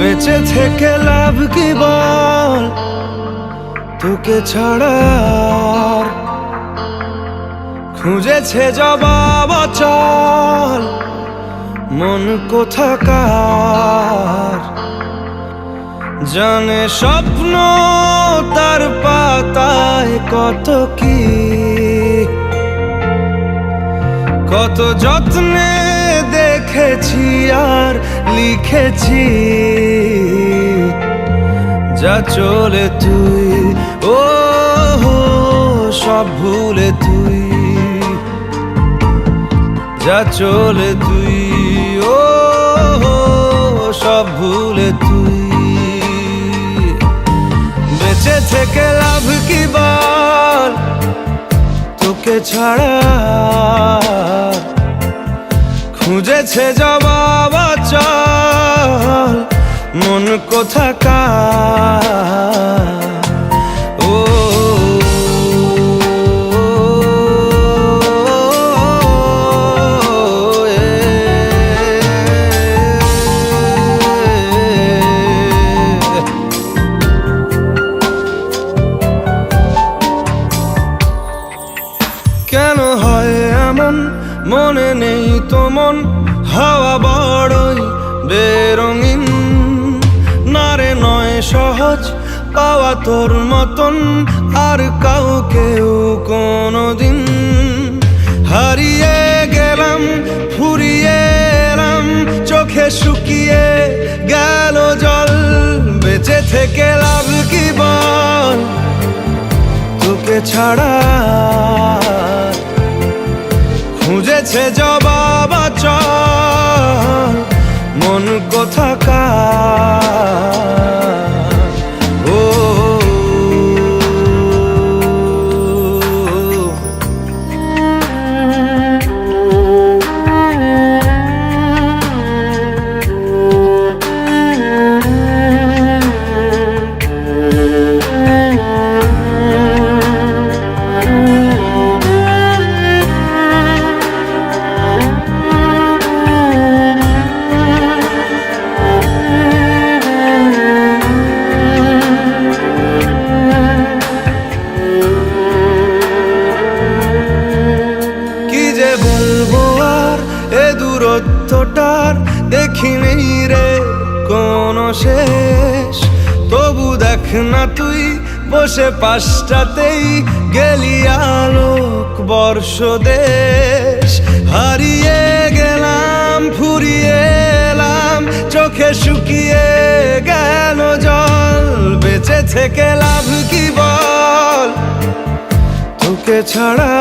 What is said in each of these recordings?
বেঁচে থেকে লাভ কি বল, তোকে ছাড়া আর খুঁজেছে জবাব চল মন কোথাকার। জানে স্বপ্ন তার পাতায় কত কি, কত যত্নে দেখেছি আর লিখেছি। যা চলে তুই ও সব ভুলে তুই, যা চলে তুই ও সব ভুলে তুই। বেঁচে থেকে লাভ কি বল, তোকে ছাড়া খুঁজেছে জবাব চল মন কোথাকার। ও কেন হয় এমন, মনে নেই তো মন, হাওয়া বড়ই বেরঙিন। নারে নয় সহজ পাওয়া তোর মতন আর কাউকেও কোনোদিন। হারিয়ে গেলাম ফুরিয়ে এলাম, চোখে শুকিয়ে গেল জল। বেঁচে থেকে লাভ কি বল, তোকে ছাড়া খুঁজেছে জবাব চল মন কোথাকার। ও বলবো আর এ দূরত্বটার দেখিনি রে কোনো শেষ। তবু দেখ না তুই বসে পাশটাতেই গেলি আলোক বর্ষ দেশ। হারিয়ে গেলাম ফুরিয়ে এলাম, চোখে শুকিয়ে গেল জল। বেঁচে থেকে লাভ কি বল, তোকে ছাড়া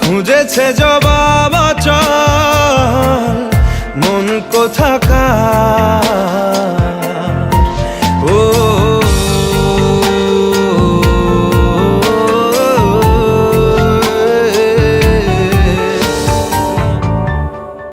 খুঁজেছে জবাব চল